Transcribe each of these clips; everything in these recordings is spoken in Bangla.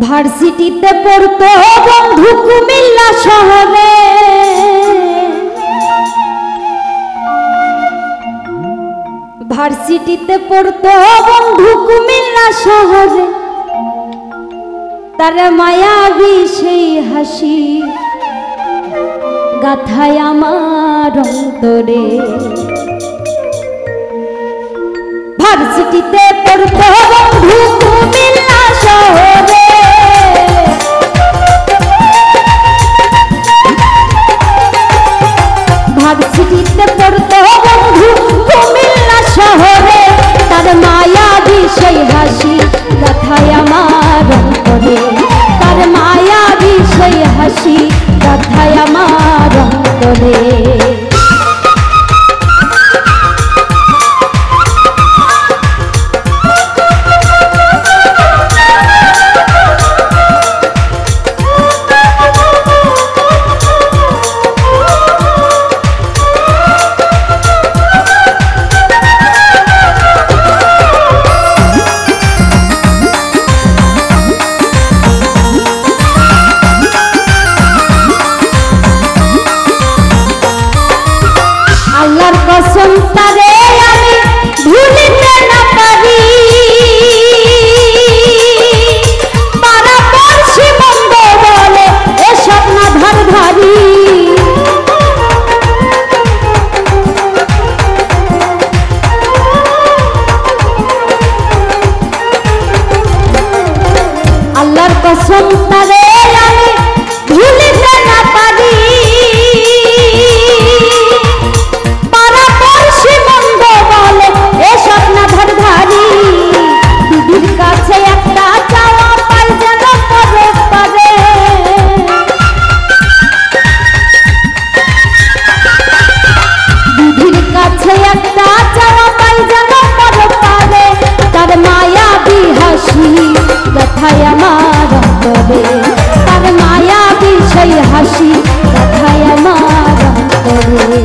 ভার্সিটিতে পড়তো বন্ধু কুমিল্লা শহরে, ভার্সিটিতে পড়তো বন্ধু কুমিল্লা শহরে, তার মায়াবী সেই হাসি গাথায় আমার অন্তরে। ভার্সিটিতে পড়তো বন্ধু কুমিল্লা শহরে, ভার্সিটিতে পড়তো বন্ধু কুমিল্লা শহরে, তার মায়াবী সেই হাসি গাথায় আমার অন্তরে, তার মায়াবী সেই হাসি গাথায় আমার অন্তরে। তারে আমি ভুলিতে না পারি, পাড়াপড়শি বন্ধ বলে এসব না ধারধারি। আল্লাহর কসম তারে আমি ভুলিতে না পারি, গাথায় আমার অন্তরে, তার মায়াবী সেই হাসি গাথায় আমার অন্তরে।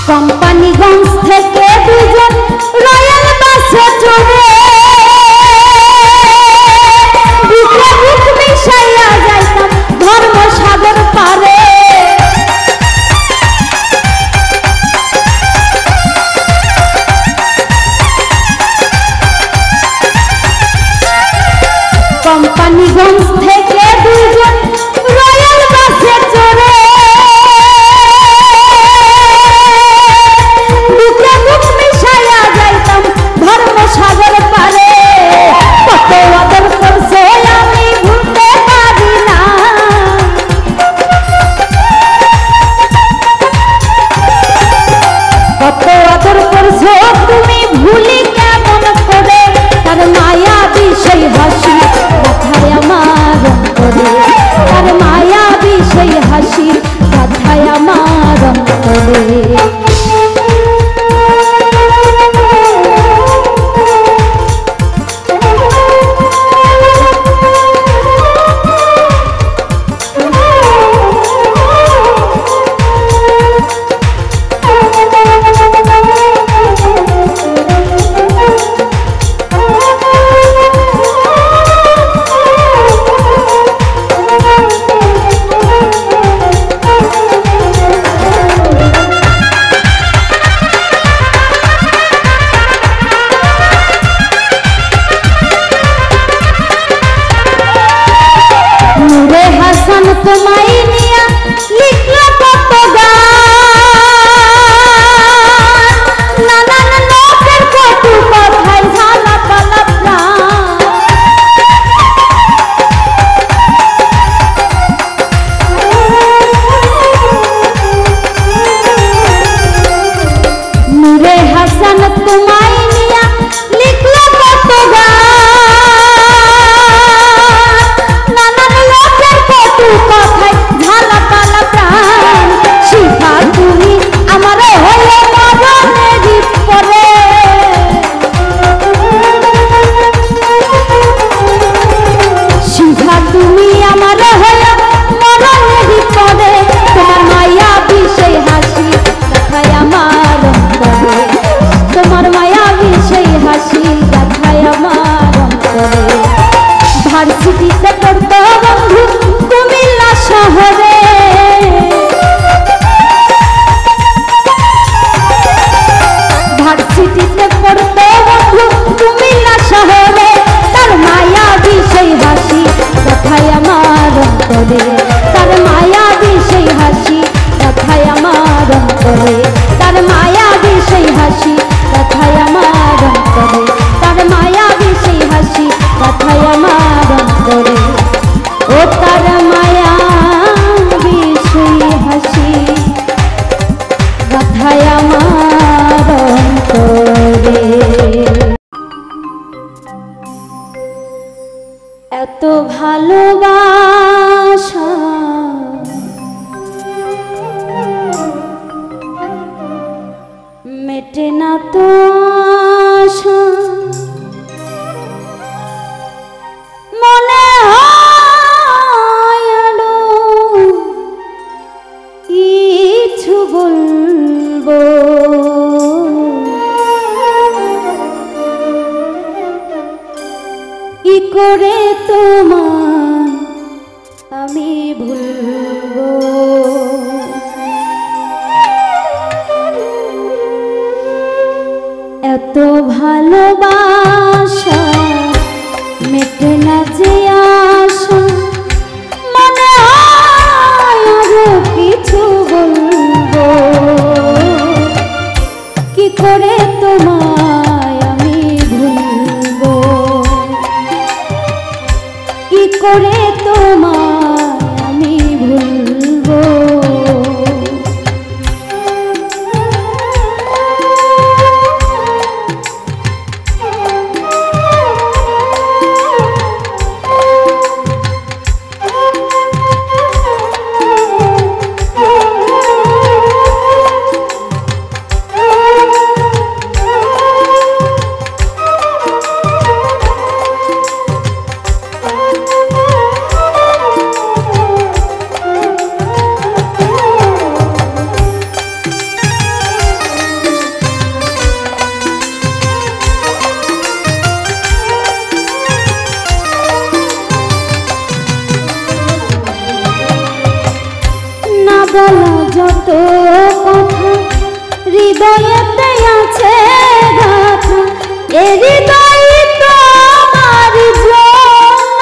কোম্পানিগঞ্জ থেকে দুজন রয়্যাল বাসে চড়ে, বুকে বুক মিশাইয়া যাইতাম ধর্মসাগর পারে। কোম্পানিগঞ্জ থেকে দুজন রয়্যাল বাসে চড়ে, ধর্মসাগর পারে। কত আদর করছে আমি ভুলতে পারি না, কত আদর করছো তুমি ভুলি কেমন করে, তার মায়াবী সেই হাসি গাথায় আমার অন্তরে, তার মায়াবী সেই হাসি গাথায় আমার অন্তরে। তোমায় নিয়া লিখলো কত গান, নানান লোকের কটু কথায় ঝালা পালা প্রাণ। নূরে হাসান তোমায় নিয়া লিখলো কত গান, নানা এত ভালোবাসা মেটে না তো আশা, মনে হয় আরো কিছু বলবো, কি করে তোমায় আমি ভুলবো। এত ভালোবাসা মেটে না যে আশা, মনে হয় আরো কিছু বলবো, কি করে তোমায় আমি ভুলবো, কি করে তোমায় আমি ভুলবো। বলা যত কথা হৃদয়েতে আছে গাথা, এ হৃদয় তোমার জন্য,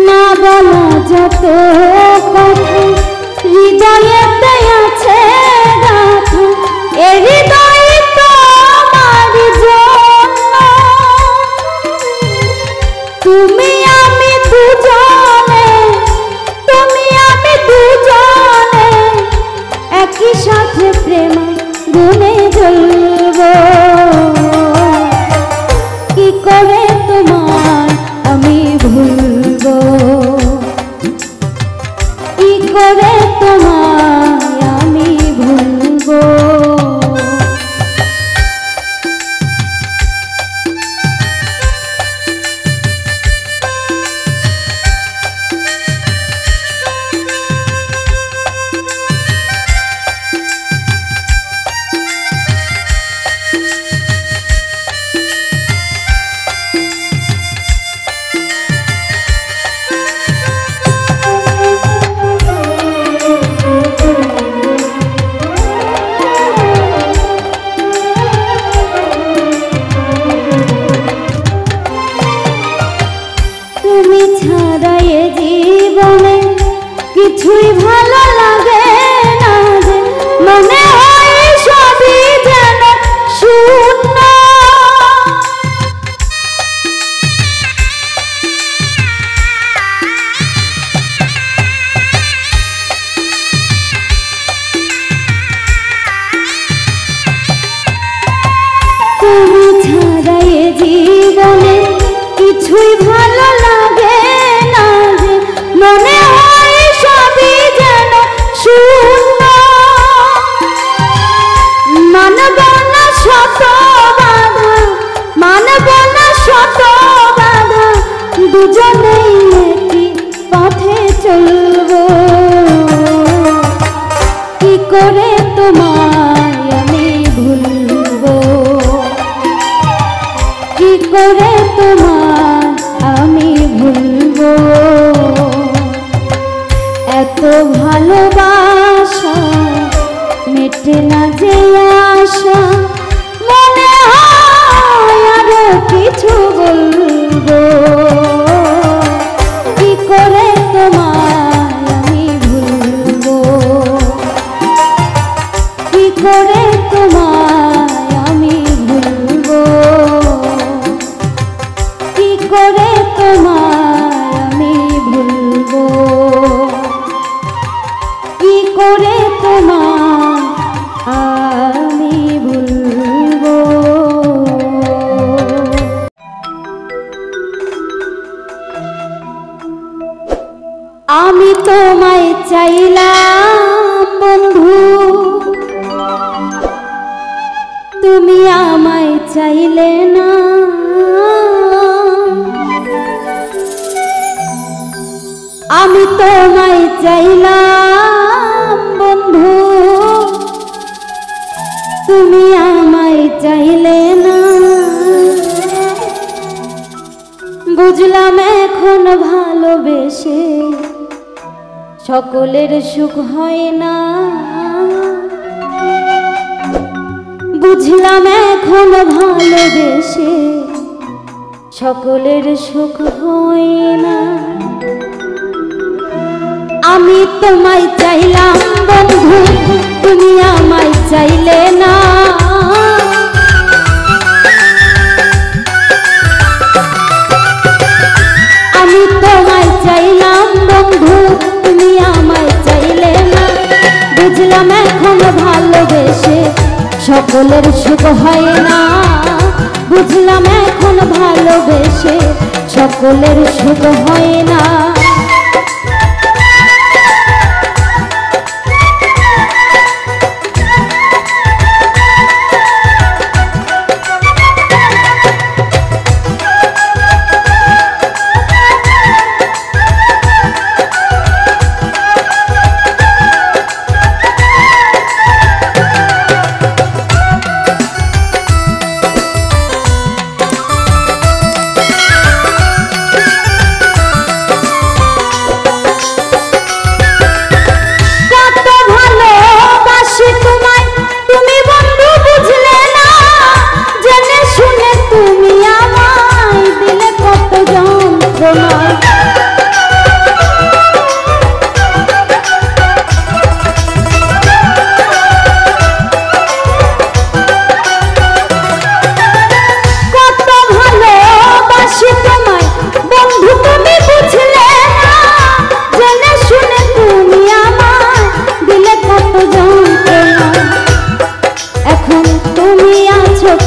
না বলা যত কথা হৃদয়েতে আছে গাথা, এ হৃদয় তুমি আমি দুজনে, তুমি আমি দুজনে একই সাথে প্রেম গুনে জ্বলবো, কি করে তোমায় আমি ভুলবো, কি করে তোমায় আমি ভুলবো। তুমি ছাড়া এ জীবনে কিছুই ভালো লাগে না যে, মনে হয় সবই যেন শূন্য, তুমি ছাড়া এ জীবনে কিছুই ভালো লাগে না যে, মনে হয় সবই যেন শূন্য, মানব না শত বাধা, মানব না শত বাধা, দুজনেই একই পথে চলবো, কি করে তোমায় আমি ভুলবো, কি করে তোমায় আমি ভুলবো। এত ভালোবাসা মেটে না যে আশা, মনে হয় আরো কিছু বলবো, কি করে তোমায় আমি ভুলবো, কি করে তোমায় আমি ভুলবো, কি করে তোমায় আমি ভুলবো, কি করে চাইলাম বন্ধু, তুমি আমায় চাইলে না। আমি তোমায় চাইলাম বন্ধু, তুমি আমায় চাইলে না। বুঝলাম এখন ভালোবেসে সকলের সুখ হয় না। বুঝলাম এখন ভালোবেসে সকলের সুখ হয় না। আমি তোমায় চাইলাম বন্ধু, তুমি আমায় চাইলে না। আমি তোমায় চাইলাম বন্ধু, তুমি আমায় চাইলে না। বুঝলাম এখন ভালোবেসে সকলের সুখ হয় না। বুঝলাম এখন ভালোবেসে সকলের সুখ হয় না।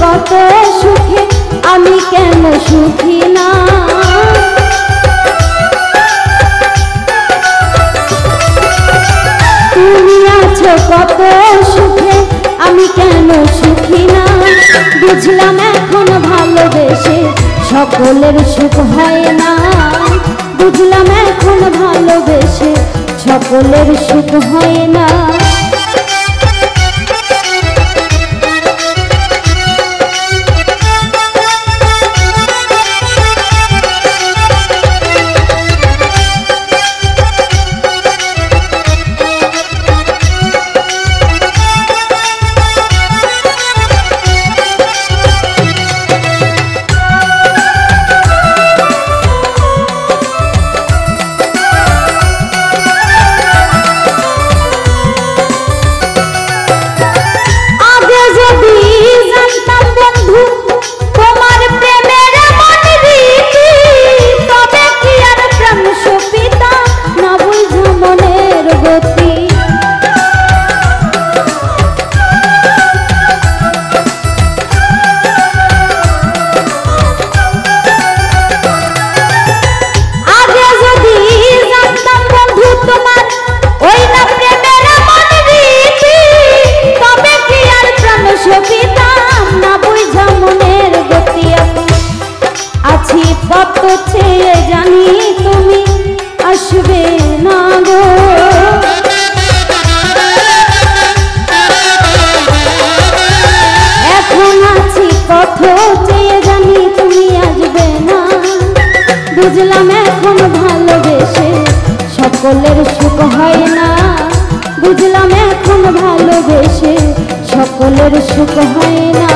কত সুখে আমি কেন সুখী না। তুমি আছো কত সুখে আমি কেন সুখী না। বুঝলাম এখন ভালোবেসে সকলের সুখ হয় না। বুঝলাম এখন ভালোবেসে সকলের সুখ হয় না। কত চেয়ে জানি তুমি আসবে না গো। এখন আছি কত চেয়ে জানি তুমি আসবে না। বুঝলাম এখন ভালোবেসে সকলের সুখ হয় না। বুঝলাম এখন ভালোবেসে সকলের সুখ হয় না।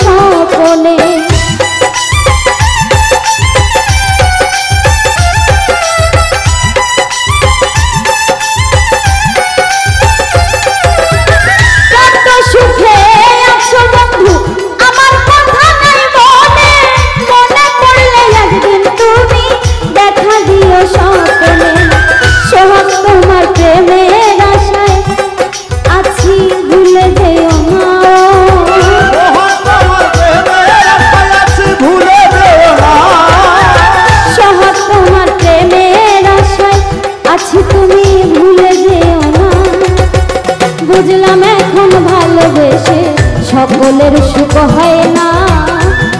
স্বপনে। বুঝলাম এখন ভালোবেসে সকলের সুখ হয় না,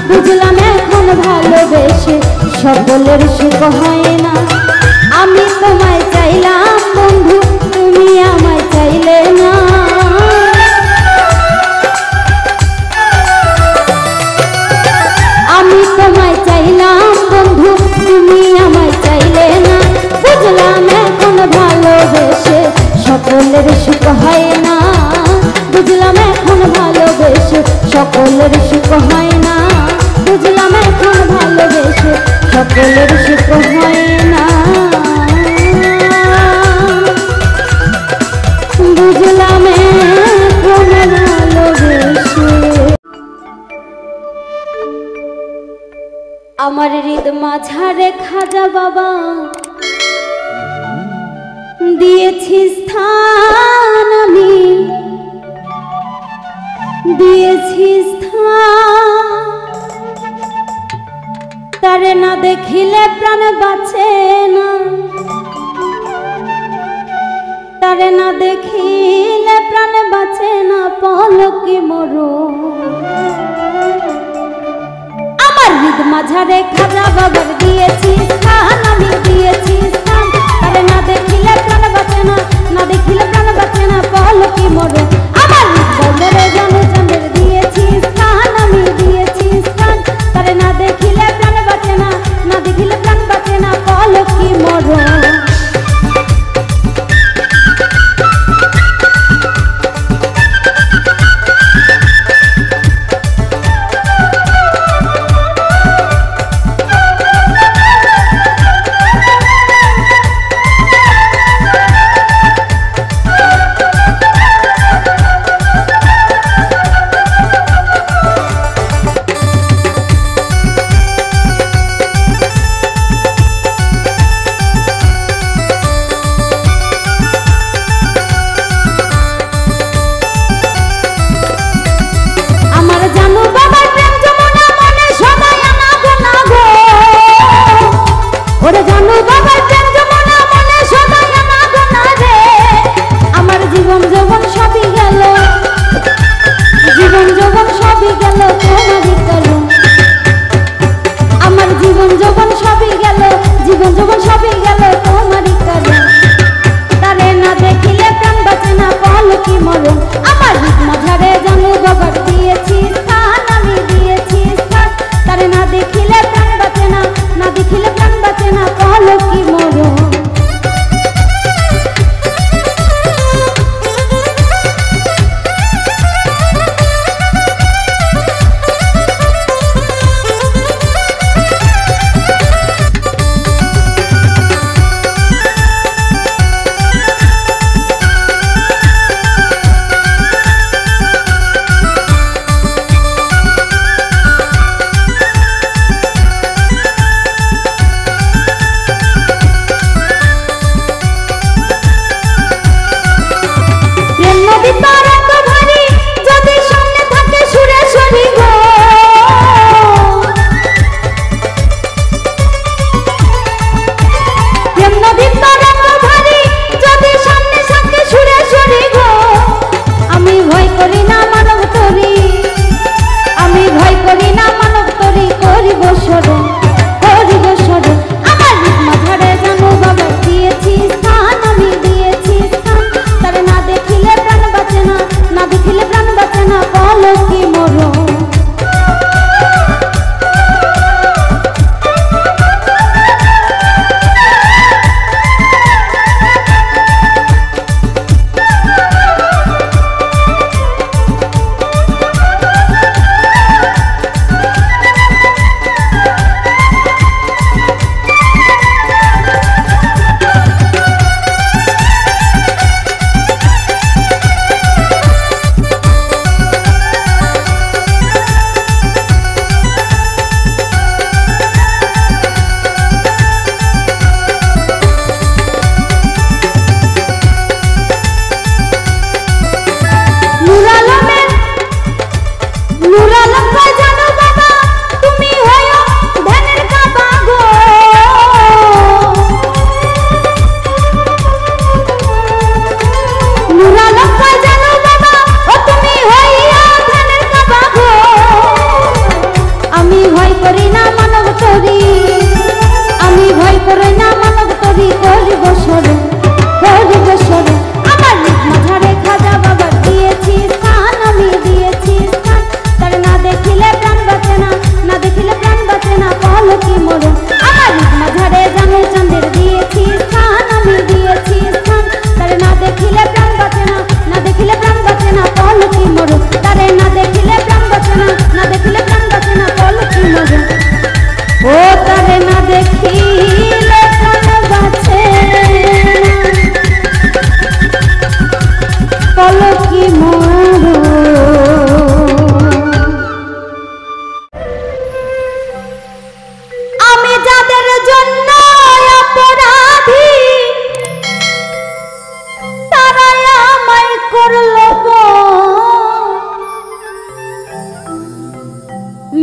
বুঝলাম এখন ভালোবেসে সকলের সুখ হয় না। আমি তোমায় চাইলাম বন্ধু, তুমি আমায় চাইলে না। আমি তোমায় চাইলাম বন্ধু, তুমি আমায় চাইলে না। বুঝলাম এখন ভালোবেসে সকলের সুখ হয় না, বুঝলাম এখন ভালোবেসে সকলের সুখ হয় না, বুঝলাম এখন ভালোবেসে সকলের সুখ হয় না, বুঝলাম এখন ভালোবেসে। আমার হৃদ মাঝারে খাজা বাবা দিয়েছি স্থান, আমি দিয়েছি স্থান। তারে না দেখিলে প্রাণ বাঁচে না, তারে না দেখিলে প্রাণ বাঁচে না, পলকে মরো। আমার হৃদ মাঝারে খাজা বাবার দিয়েছি স্থান, আমি দিয়েছি স্থান। তারে না দেখিলে প্রাণ বাঁচে না, না দেখিলে প্রাণ বাঁচে না, পলকে মরো। আমার হৃদ বন্দরে জানু চাঁদের দিয়েছি স্থান, আমি দিয়েছি স্থান। তারে না দেখিলে প্রাণ বাঁচে না, না দেখিলে প্রাণ বাঁচে না, পলকে মরো।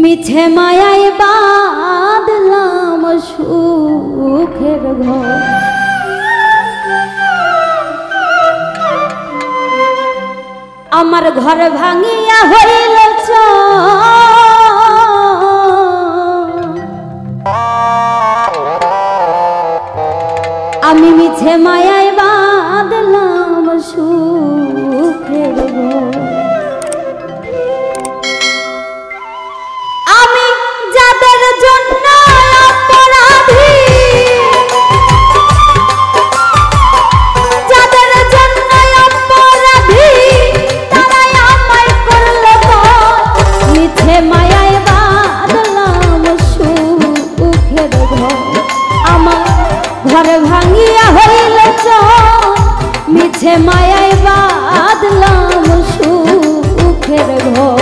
মিছে মায়ায় বাঁধলাম সুখের ঘর, আমার ঘর ভাঙিয়া হইল আমি মিছে মায়ায় বাঁধলাম সুখের ঘর। আমি যাদের জন্য অপরাধী, যাদের জন্য অপরাধী তারাই আমায় করল মিছে মায়ায় বাঁধলাম সুখের ঘর, আমার ঘর ভাঙিয়া হইল মিছে মায়ায় বাঁধলাম সুখের ঘর।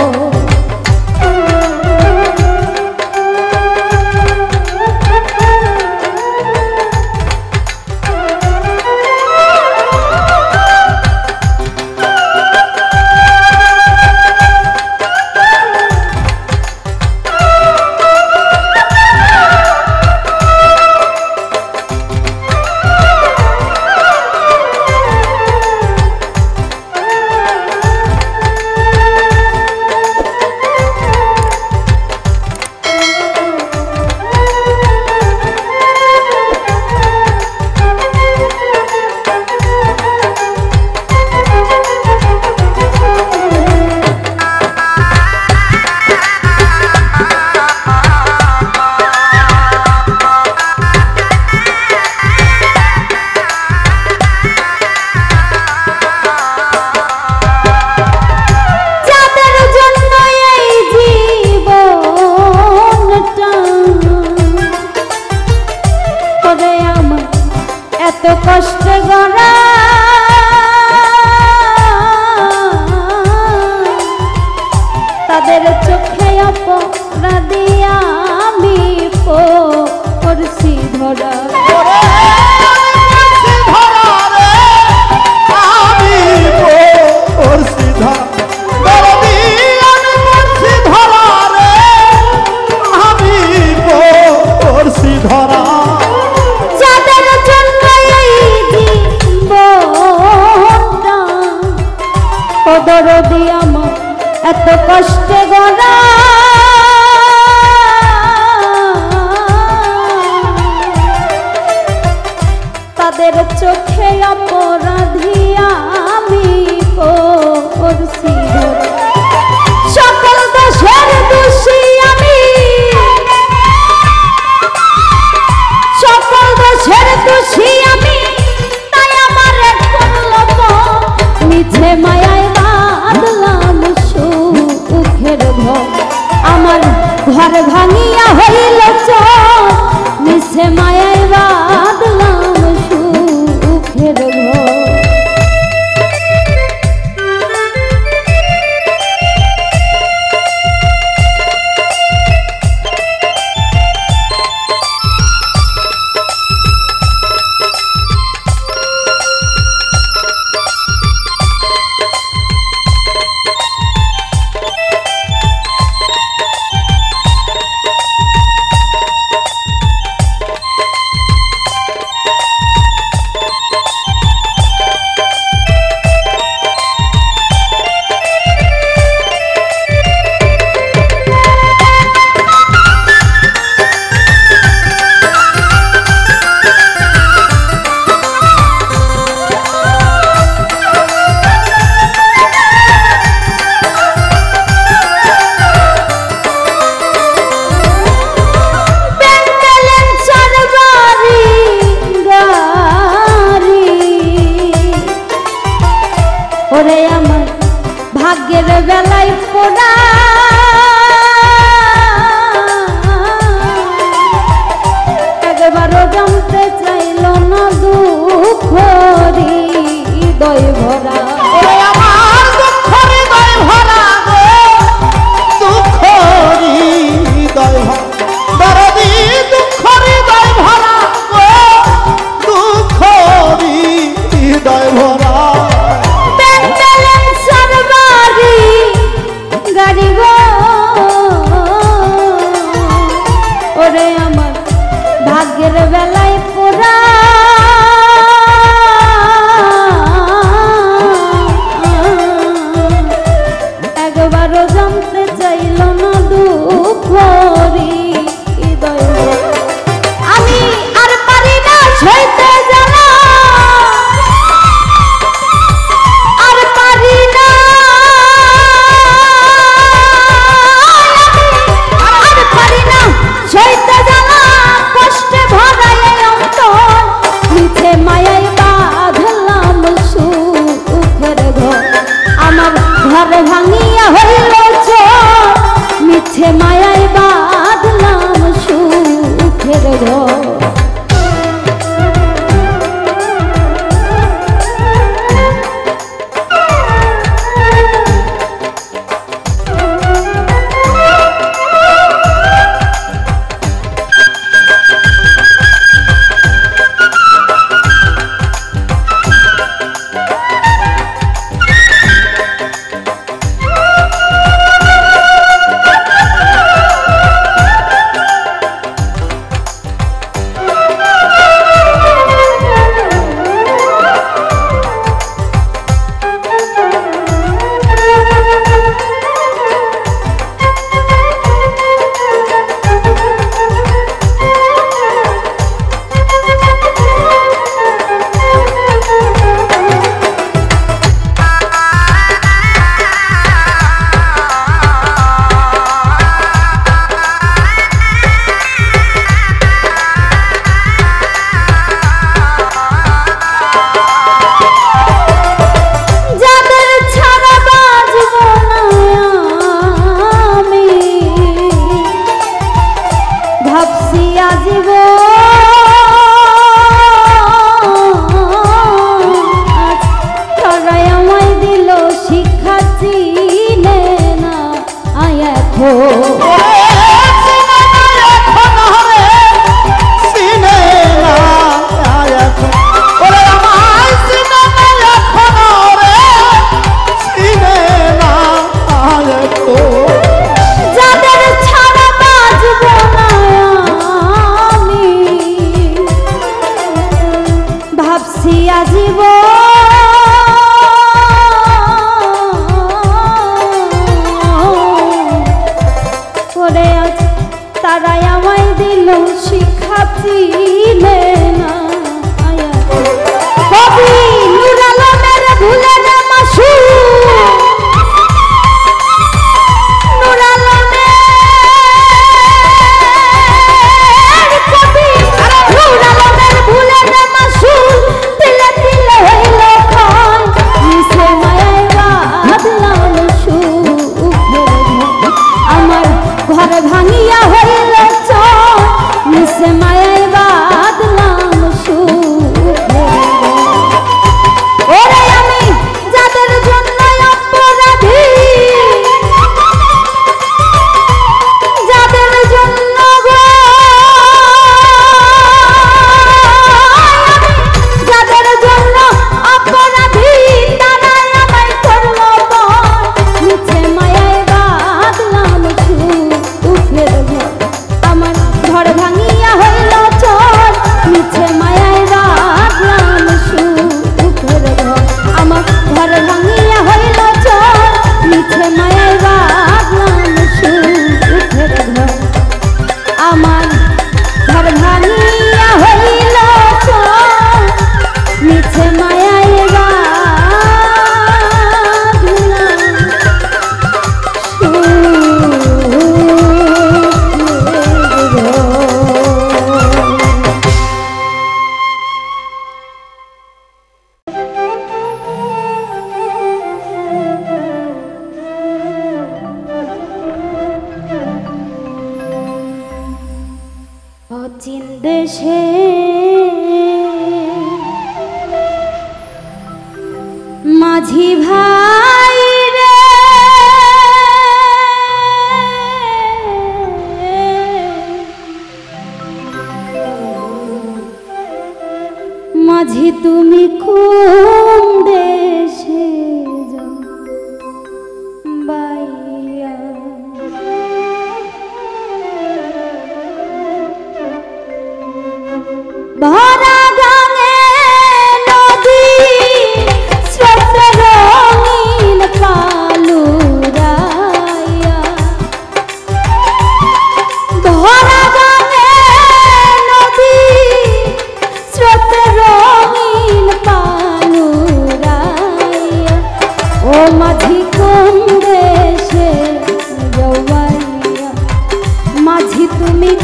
এত কষ্ট গড়া তাদের চোখে অপরাধী আমি পড়ছি ধরা, দরদি আমার এত কষ্টে গড়া তাদের চোখে অপরাধী আমি করছি সকল দোষের দোষী আমি, সকল দোষের দোষী আমি, তাই আমার মিছে মায়ায় বাঁধলাম সুখের ঘর, আমার ঘর ভাঙিয়া হইল মিছে মায়ায় বাঁধলাম সুখের ঘর। যাইল না দুঃখ হৃদয় আমি আর পারি না সইতে জ্বালা আর পারি না আর পারি না সইতে জ্বালা কষ্টে ভরা এই অন্তর মিছে মায়ায় বাঁধলাম সুখের ঘর আমার ঘর ভাঙিয়া হইল চোর মিছে মায়ায় বাঁধলাম সুখের ঘর অচিন দেশে মাঝি ভাই রে মাঝি তুমি কোন দেশে যাও বাইয়া ভরা গাঙে নদী স্রোত রঙিন পালুরাইয়া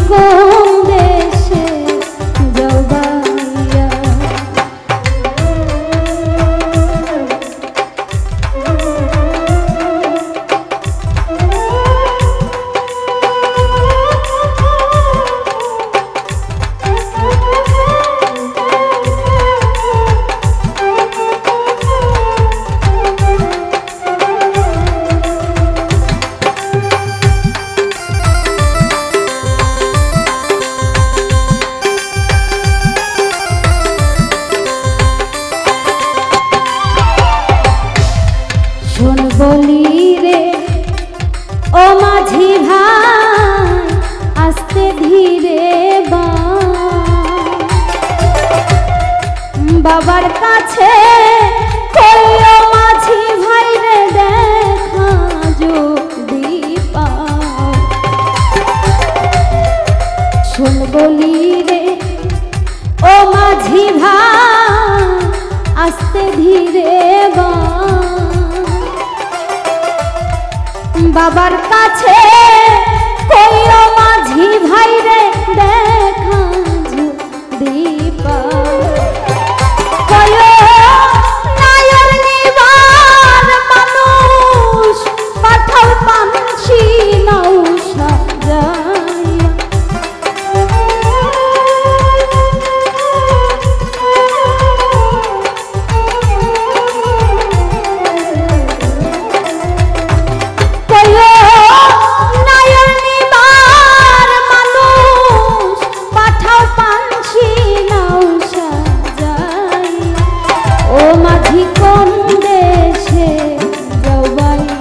কোন দেশে যাওবাইয়া। শোন বলি রে ও মাঝি ভাই আস্তে ধীরে বাবার কাছে কইও মাঝি ভাই রে দেখা যদি পাও। শোন বলি রে ও মাঝি ভাই আস্তে ধীরে বাবার কাছে কইও মাঝি ভাই রে দেখা যদি পাও। কইও নায়র নিবার মানুষ পাঠাও পানসি নৌসা যাইয়া। কোন দেশে যাওয়াইয়া।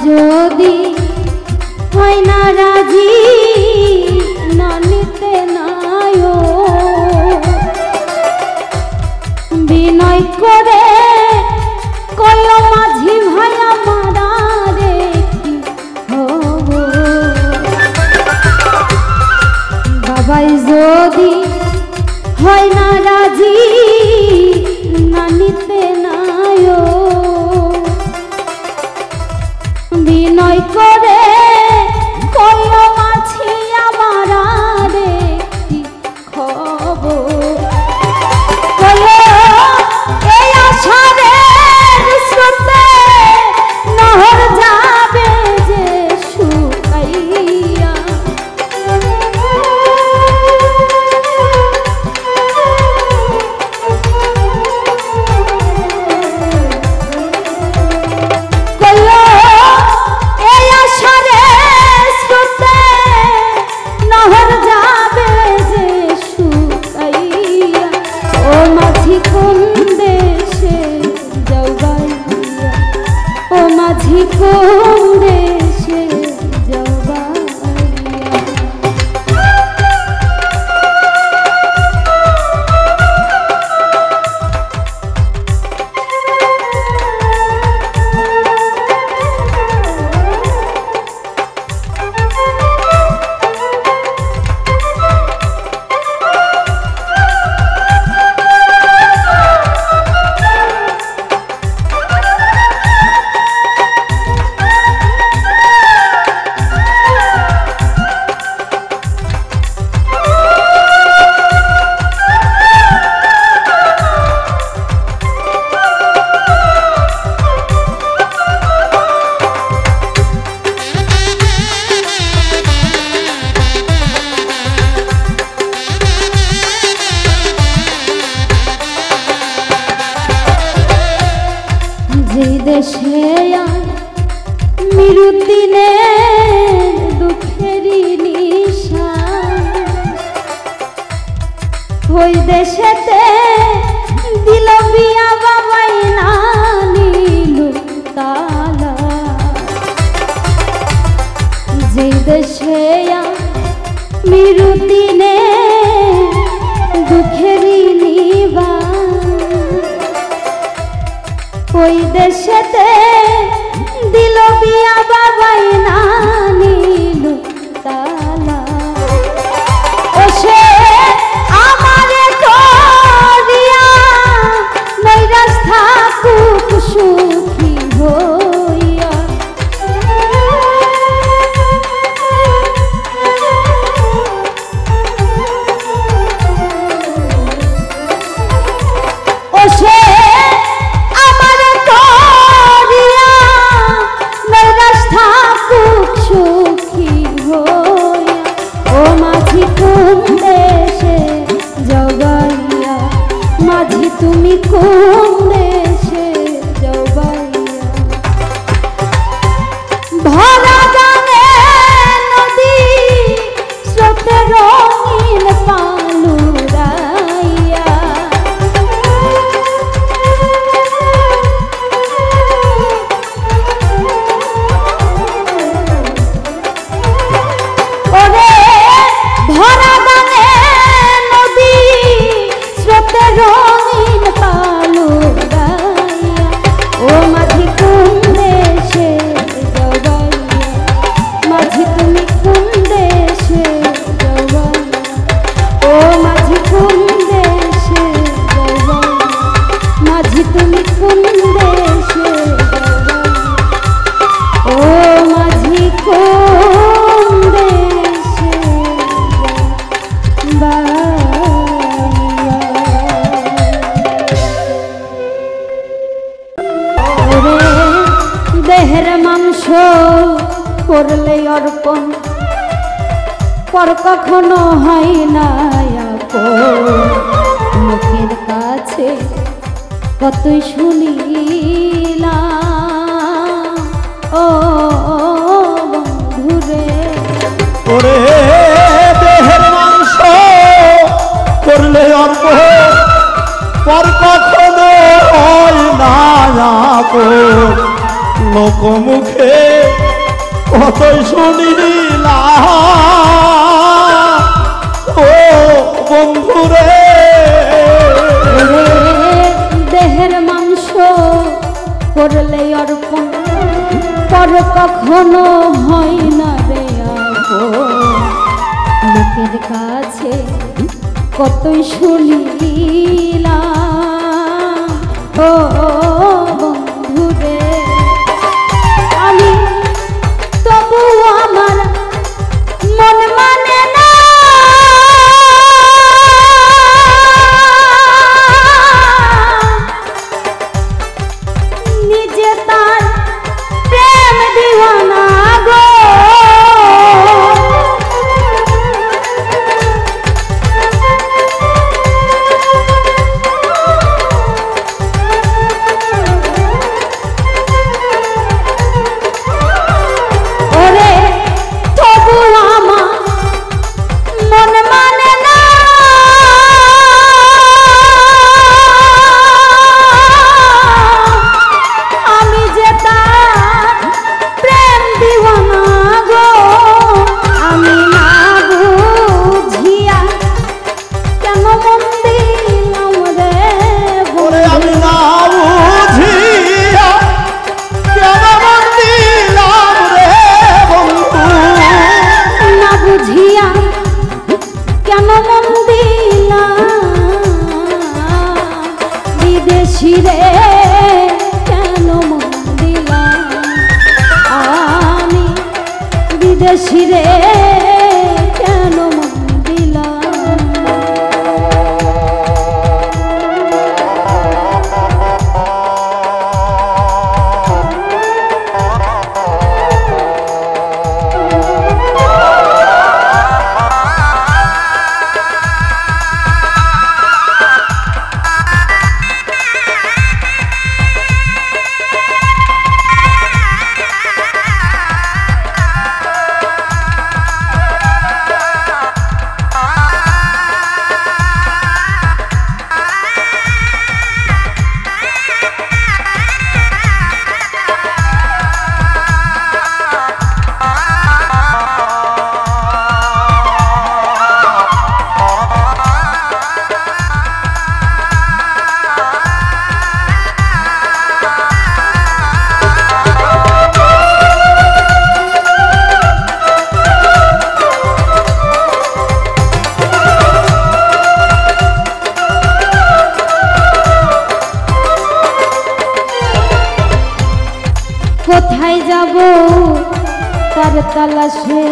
যদি হয় না রাজি না নিতে নায়ো বিনয় করে কইও মাঝি ভাই আমারে হব। বাবাই যদি হয় না রাজি না নিতে নায়ো বিনয় করে কইও মাঝি আমারে কি খবর। কইও এই আষাঢ়ের স্রোতে নহর যাবে যে শুকাইয়া। কোন দেশে যাওবাইয়া ও মাঝি কোন দেশে যাওবাইয়া। দেশে মিরুদ্দিনে দুঃখেরই নিশাস ওই দেশেতে দিল বিয়া বাবাই না নিল তালা যে দেশে মিরুদ্দিনে দুঃখেরই নিবাস ওই দেশেতে দিল বিয়া বাবাই না নিল তালা ও সে আমারে করিয়া নৈরাশ থাকুক সুখী হইয়া ও সে আমারে করিয়া নৈরাশ থাকুক সুখী হইয়া ও মাঝি কোন দেশে জগাইয়া মাঝি তুমি কোন দেশে জগাইয়া ভরা গানে নদী স্রোতে রঙিন পালুরাইয়া ওরে ভরা গানে নদী স্রোতে রঙিন পালুরাইয়া ও মাঝি কোন দেশে জগাইয়া মাঝি তুমি কোন দেশে জগাইয়া ও মাঝি কোন দেশে জগাইয়া মাঝি তুমি কোন দেশে জগাইয়া ও মাঝি কোন দেশে ওরে দেহের মাংস করলে অর্পণ পর কখনো হয় না আপন মুখের কাছে কতই শুনিলাম ও বন্ধুরে ওরে দেহের মাংস করলে অর্পণ পর কখনো হয় না আপন লোক মুখে কতই শুনিলাম ও বন্ধুরে ওরে দেহের মাংস করলে অর্পণ পর কখনো হয় না রে আপন লোকের কাছে কতই শুনিলাম ও বন্ধুরে আমি তবু আমার মন মানে না নিজে তার প্রেম দিওয়ানা গো ওরে তবু আমার মন মানে না আমি যে তার প্রেম দিওয়ানা গো আমি না বুঝিয়া কেন মন দিলাম রে ওরে আমি না বুঝিয়া কেন মন দিলাম রে বন্ধু না বুঝিয়া কেন মন দিলাম বিদেশি রে কেন মন দিলাম আমি বিদেশি রে কেন মন দিলাম তার তালাশে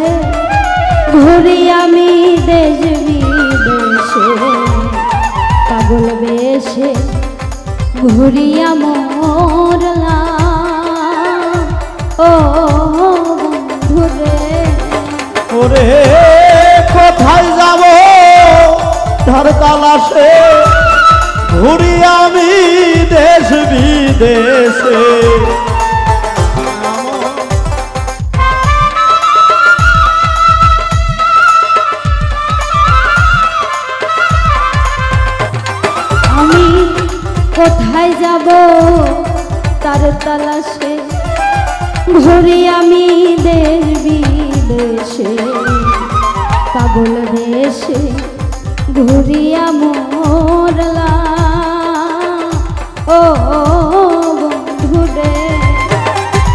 ঘুরি আমি দেশ বিদেশে, পাগল বেশে ঘুরিয়া মরলাম ও বন্ধুরে। ওরে কোথায় যাব ধার তালাশে ঘুরি আমি দেশ বিদেশে। আমি কোথায় যাব তার তালাশে ঘুরি আমি দেশ বিদেশে, পাগল দেশে ঘুরিয়া মরলাম ও বন্ধুরে।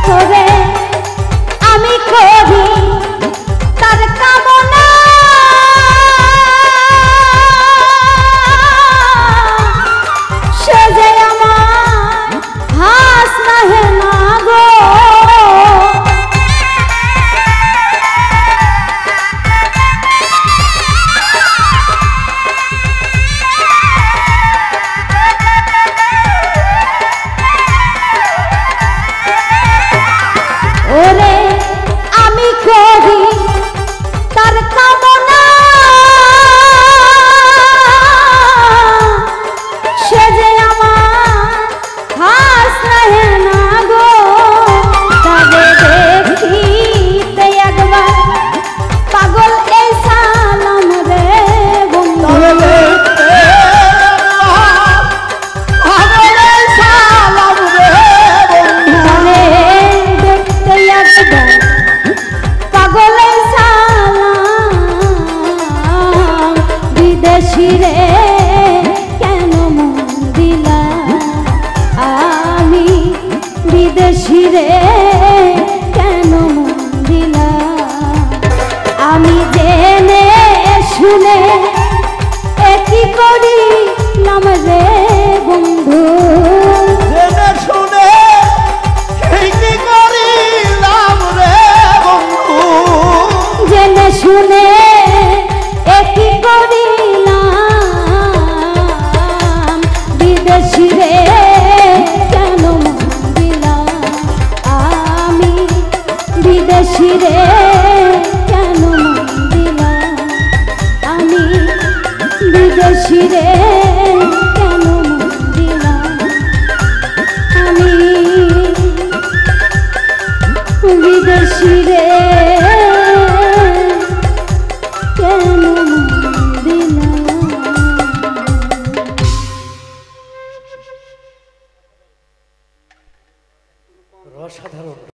তবে আমি করি তার কামনা, সে যে আমার হাস নাহে না গো। ওরে আমি করি তার কামনা, সে যে আমার হাস রহে না গো। তবে দেখিতে একবার পাগল এই সালাম রে বন্ধু, পাগলের সালাম বিদেশি রে কেন মন দিলা আমি, বিদেশি রে কেন মন দিলা আমি, জেনে শুনে একই করিলাম রে বন্ধু, জেনে শুনে কি করিলাম রে বন্ধু। জেনে শুনে একই করিলাম বিদেশি রে কেন মন দিলাম আমি, বিদেশি রে কেন মন দিলাম আমি, বিদেশি রে কেন মন দিলাম আমি, বিদেশি রে কেন মন দিলাম। অসাধারণ।